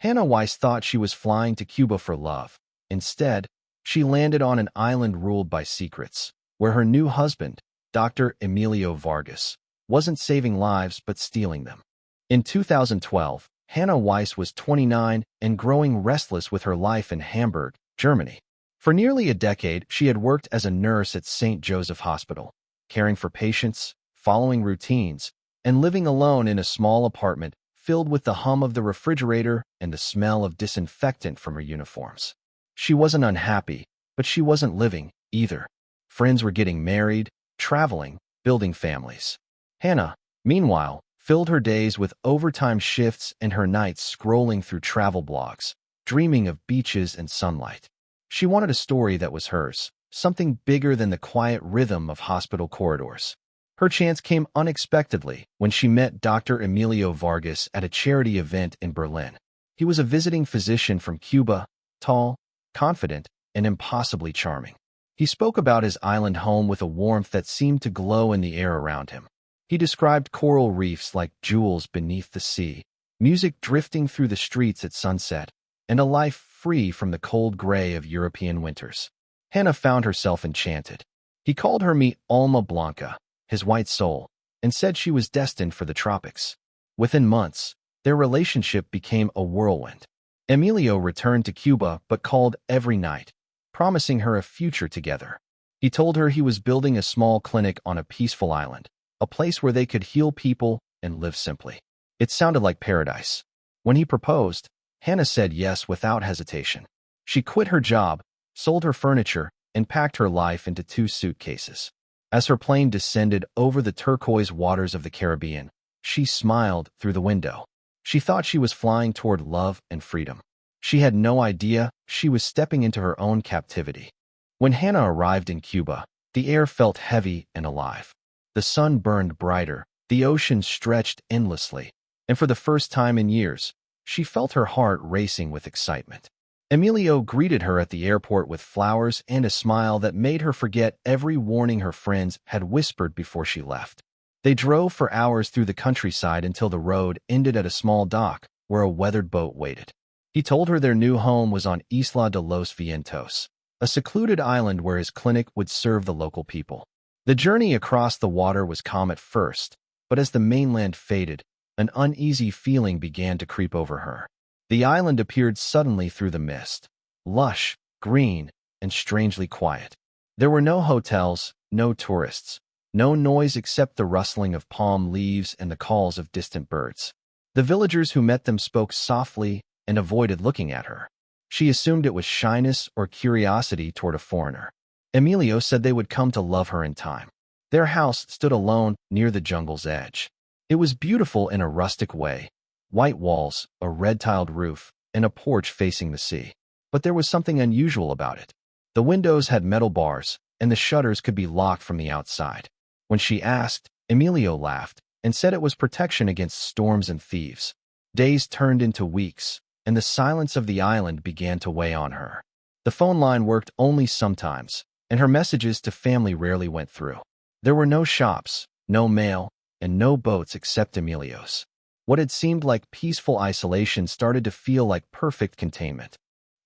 Hannah Weiss thought she was flying to Cuba for love. Instead, she landed on an island ruled by secrets, where her new husband, Dr. Emilio Vargas, wasn't saving lives but stealing them. In 2012, Hannah Weiss was 29 and growing restless with her life in Hamburg, Germany. For nearly a decade, she had worked as a nurse at St. Joseph Hospital, caring for patients, following routines, and living alone in a small apartment filled with the hum of the refrigerator and the smell of disinfectant from her uniforms. She wasn't unhappy, but she wasn't living, either. Friends were getting married, traveling, building families. Hannah, meanwhile, filled her days with overtime shifts and her nights scrolling through travel blogs, dreaming of beaches and sunlight. She wanted a story that was hers, something bigger than the quiet rhythm of hospital corridors. Her chance came unexpectedly when she met Dr. Emilio Vargas at a charity event in Berlin. He was a visiting physician from Cuba, tall, confident, and impossibly charming. He spoke about his island home with a warmth that seemed to glow in the air around him. He described coral reefs like jewels beneath the sea, music drifting through the streets at sunset, and a life free from the cold gray of European winters. Hannah found herself enchanted. He called her mi alma blanca, his white soul, and said she was destined for the tropics. Within months, their relationship became a whirlwind. Emilio returned to Cuba but called every night, promising her a future together. He told her he was building a small clinic on a peaceful island, a place where they could heal people and live simply. It sounded like paradise. When he proposed, Hannah said yes without hesitation. She quit her job, sold her furniture, and packed her life into 2 suitcases. As her plane descended over the turquoise waters of the Caribbean, she smiled through the window. She thought she was flying toward love and freedom. She had no idea she was stepping into her own captivity. When Hannah arrived in Cuba, the air felt heavy and alive. The sun burned brighter, the ocean stretched endlessly, and for the first time in years, she felt her heart racing with excitement. Emilio greeted her at the airport with flowers and a smile that made her forget every warning her friends had whispered before she left. They drove for hours through the countryside until the road ended at a small dock where a weathered boat waited. He told her their new home was on Isla de los Vientos, a secluded island where his clinic would serve the local people. The journey across the water was calm at first, but as the mainland faded, an uneasy feeling began to creep over her. The island appeared suddenly through the mist, lush, green, and strangely quiet. There were no hotels, no tourists, no noise except the rustling of palm leaves and the calls of distant birds. The villagers who met them spoke softly and avoided looking at her. She assumed it was shyness or curiosity toward a foreigner. Emilio said they would come to love her in time. Their house stood alone near the jungle's edge. It was beautiful in a rustic way. White walls, a red-tiled roof, and a porch facing the sea. But there was something unusual about it. The windows had metal bars, and the shutters could be locked from the outside. When she asked, Emilio laughed and said it was protection against storms and thieves. Days turned into weeks, and the silence of the island began to weigh on her. The phone line worked only sometimes, and her messages to family rarely went through. There were no shops, no mail, and no boats except Emilio's. What had seemed like peaceful isolation started to feel like perfect containment.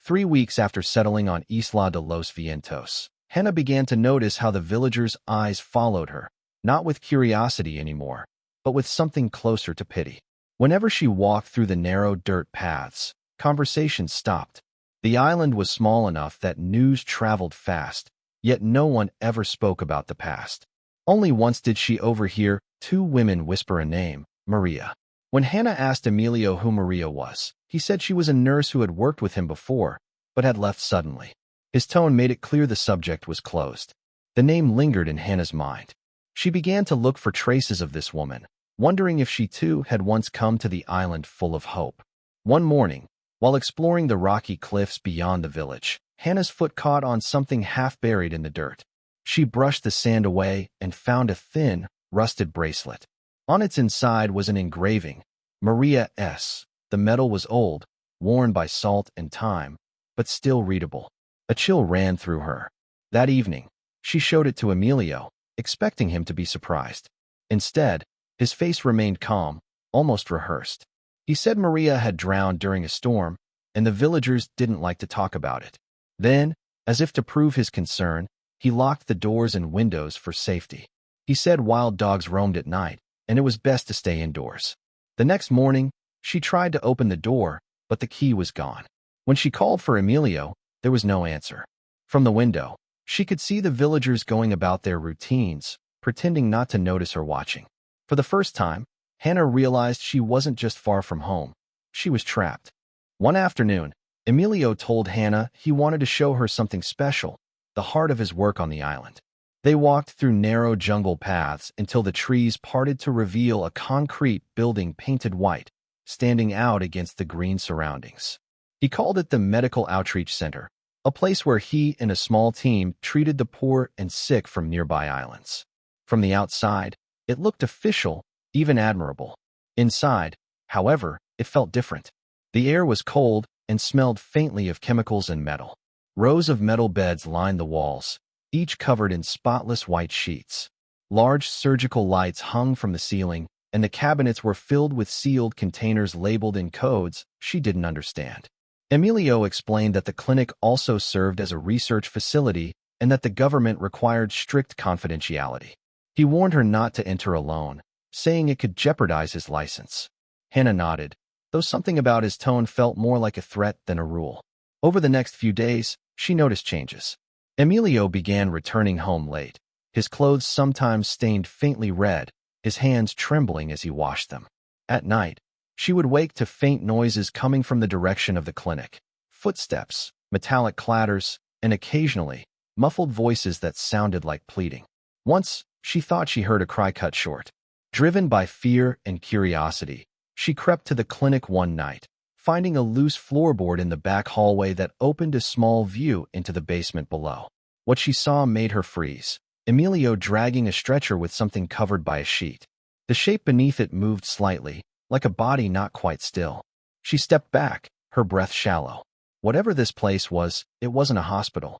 3 weeks after settling on Isla de los Vientos, Hannah began to notice how the villagers' eyes followed her, not with curiosity anymore, but with something closer to pity. Whenever she walked through the narrow dirt paths, conversations stopped. The island was small enough that news traveled fast, yet no one ever spoke about the past. Only once did she overhear 2 women whisper a name, Maria. When Hannah asked Emilio who Maria was, he said she was a nurse who had worked with him before, but had left suddenly. His tone made it clear the subject was closed. The name lingered in Hannah's mind. She began to look for traces of this woman, wondering if she too had once come to the island full of hope. One morning, while exploring the rocky cliffs beyond the village, Hannah's foot caught on something half buried in the dirt. She brushed the sand away and found a thin, rusted bracelet. On its inside was an engraving, Maria S. The metal was old, worn by salt and time, but still readable. A chill ran through her. That evening, she showed it to Emilio, expecting him to be surprised. Instead, his face remained calm, almost rehearsed. He said Maria had drowned during a storm, and the villagers didn't like to talk about it. Then, as if to prove his concern, he locked the doors and windows for safety. He said wild dogs roamed at night, and it was best to stay indoors. The next morning, she tried to open the door, but the key was gone. When she called for Emilio, there was no answer. From the window, she could see the villagers going about their routines, pretending not to notice her watching. For the first time, Hannah realized she wasn't just far from home. She was trapped. One afternoon, Emilio told Hannah he wanted to show her something special, the heart of his work on the island. They walked through narrow jungle paths until the trees parted to reveal a concrete building painted white, standing out against the green surroundings. He called it the Medical Outreach Center, a place where he and a small team treated the poor and sick from nearby islands. From the outside, it looked official, even admirable. Inside, however, it felt different. The air was cold and smelled faintly of chemicals and metal. Rows of metal beds lined the walls, each covered in spotless white sheets. Large surgical lights hung from the ceiling, and the cabinets were filled with sealed containers labeled in codes she didn't understand. Emilio explained that the clinic also served as a research facility and that the government required strict confidentiality. He warned her not to enter alone, saying it could jeopardize his license. Hannah nodded, though something about his tone felt more like a threat than a rule. Over the next few days, she noticed changes. Emilio began returning home late, his clothes sometimes stained faintly red, his hands trembling as he washed them. At night, she would wake to faint noises coming from the direction of the clinic, footsteps, metallic clatters, and occasionally, muffled voices that sounded like pleading. Once, she thought she heard a cry cut short. Driven by fear and curiosity, she crept to the clinic one night, finding a loose floorboard in the back hallway that opened a small view into the basement below. What she saw made her freeze. Emilio dragging a stretcher with something covered by a sheet. The shape beneath it moved slightly, like a body not quite still. She stepped back, her breath shallow. Whatever this place was, it wasn't a hospital.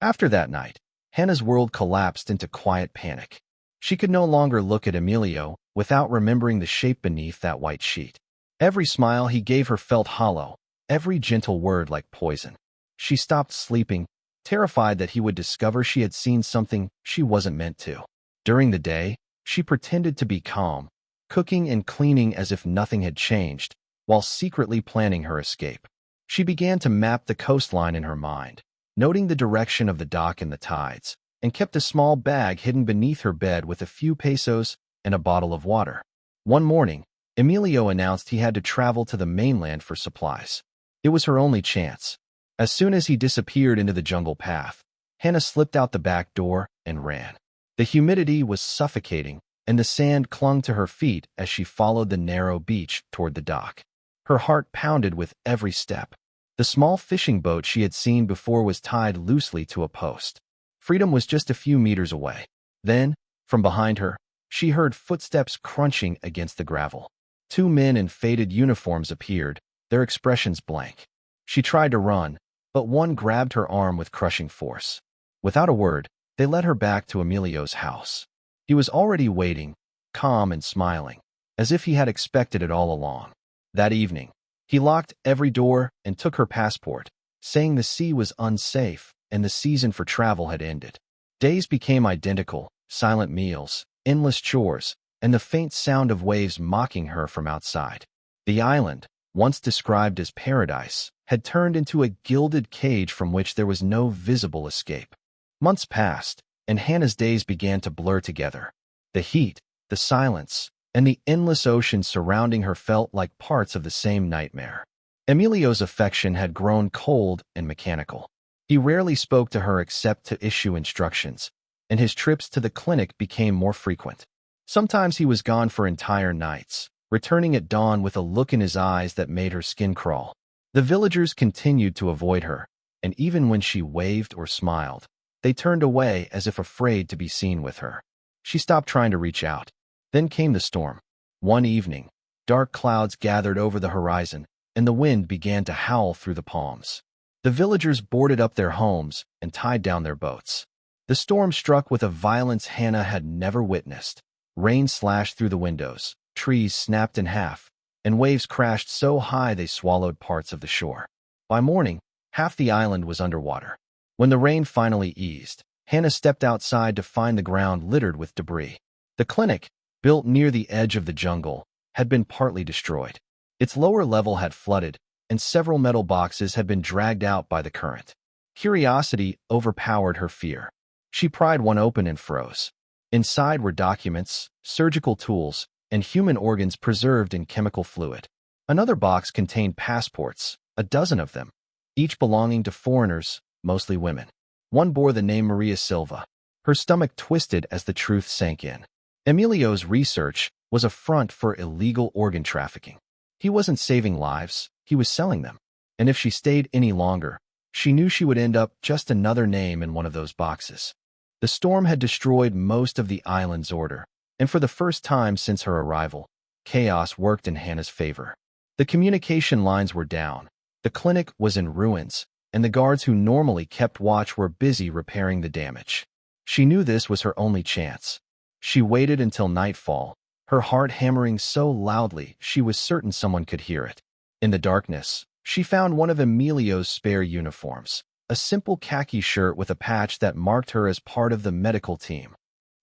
After that night, Hannah's world collapsed into quiet panic. She could no longer look at Emilio without remembering the shape beneath that white sheet. Every smile he gave her felt hollow, every gentle word like poison. She stopped sleeping, terrified that he would discover she had seen something she wasn't meant to. During the day, she pretended to be calm, cooking and cleaning as if nothing had changed, while secretly planning her escape. She began to map the coastline in her mind, noting the direction of the dock and the tides, and kept a small bag hidden beneath her bed with a few pesos and a bottle of water. One morning, Emilio announced he had to travel to the mainland for supplies. It was her only chance. As soon as he disappeared into the jungle path, Hannah slipped out the back door and ran. The humidity was suffocating, and the sand clung to her feet as she followed the narrow beach toward the dock. Her heart pounded with every step. The small fishing boat she had seen before was tied loosely to a post. Freedom was just a few meters away. Then, from behind her, she heard footsteps crunching against the gravel. Two men in faded uniforms appeared, their expressions blank. She tried to run, but one grabbed her arm with crushing force. Without a word, they led her back to Emilio's house. He was already waiting, calm and smiling, as if he had expected it all along. That evening, he locked every door and took her passport, saying the sea was unsafe and the season for travel had ended. Days became identical, silent meals, endless chores, and the faint sound of waves mocking her from outside. The island, once described as paradise, had turned into a gilded cage from which there was no visible escape. Months passed, and Hannah's days began to blur together. The heat, the silence, and the endless ocean surrounding her felt like parts of the same nightmare. Emilio's affection had grown cold and mechanical. He rarely spoke to her except to issue instructions, and his trips to the clinic became more frequent. Sometimes he was gone for entire nights, returning at dawn with a look in his eyes that made her skin crawl. The villagers continued to avoid her, and even when she waved or smiled, they turned away as if afraid to be seen with her. She stopped trying to reach out. Then came the storm. One evening, dark clouds gathered over the horizon, and the wind began to howl through the palms. The villagers boarded up their homes and tied down their boats. The storm struck with a violence Hannah had never witnessed. Rain slashed through the windows, trees snapped in half, and waves crashed so high they swallowed parts of the shore. By morning, half the island was underwater. When the rain finally eased, Hannah stepped outside to find the ground littered with debris. The clinic, built near the edge of the jungle, had been partly destroyed. Its lower level had flooded, and several metal boxes had been dragged out by the current. Curiosity overpowered her fear. She pried one open and froze. Inside were documents, surgical tools, and human organs preserved in chemical fluid. Another box contained passports, a dozen of them, each belonging to foreigners, mostly women. One bore the name Maria Silva. Her stomach twisted as the truth sank in. Emilio's research was a front for illegal organ trafficking. He wasn't saving lives, he was selling them. And if she stayed any longer, she knew she would end up just another name in one of those boxes. The storm had destroyed most of the island's order, and for the first time since her arrival, chaos worked in Hannah's favor. The communication lines were down, the clinic was in ruins, and the guards who normally kept watch were busy repairing the damage. She knew this was her only chance. She waited until nightfall, her heart hammering so loudly she was certain someone could hear it. In the darkness, she found one of Emilio's spare uniforms, a simple khaki shirt with a patch that marked her as part of the medical team.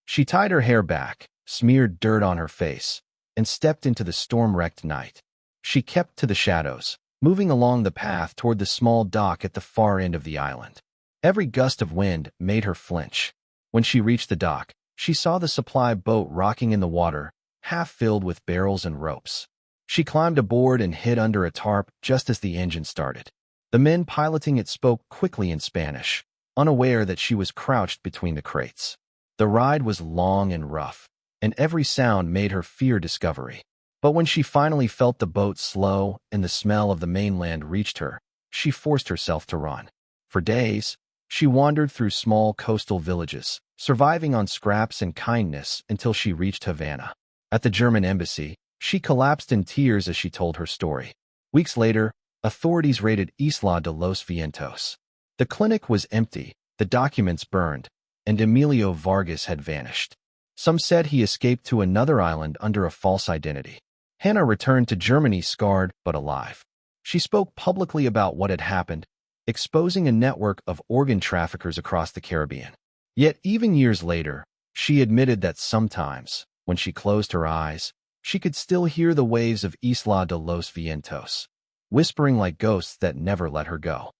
She tied her hair back, smeared dirt on her face, and stepped into the storm-wrecked night. She kept to the shadows, moving along the path toward the small dock at the far end of the island. Every gust of wind made her flinch. When she reached the dock, she saw the supply boat rocking in the water, half filled with barrels and ropes. She climbed aboard and hid under a tarp just as the engine started. The men piloting it spoke quickly in Spanish, unaware that she was crouched between the crates. The ride was long and rough, and every sound made her fear discovery. But when she finally felt the boat slow and the smell of the mainland reached her, she forced herself to run. For days, she wandered through small coastal villages, surviving on scraps and kindness until she reached Havana. At the German embassy, she collapsed in tears as she told her story. Weeks later, authorities raided Isla de los Vientos. The clinic was empty, the documents burned, and Emilio Vargas had vanished. Some said he escaped to another island under a false identity. Hannah returned to Germany scarred but alive. She spoke publicly about what had happened, exposing a network of organ traffickers across the Caribbean. Yet even years later, she admitted that sometimes, when she closed her eyes, she could still hear the waves of Isla de los Vientos, whispering like ghosts that never let her go.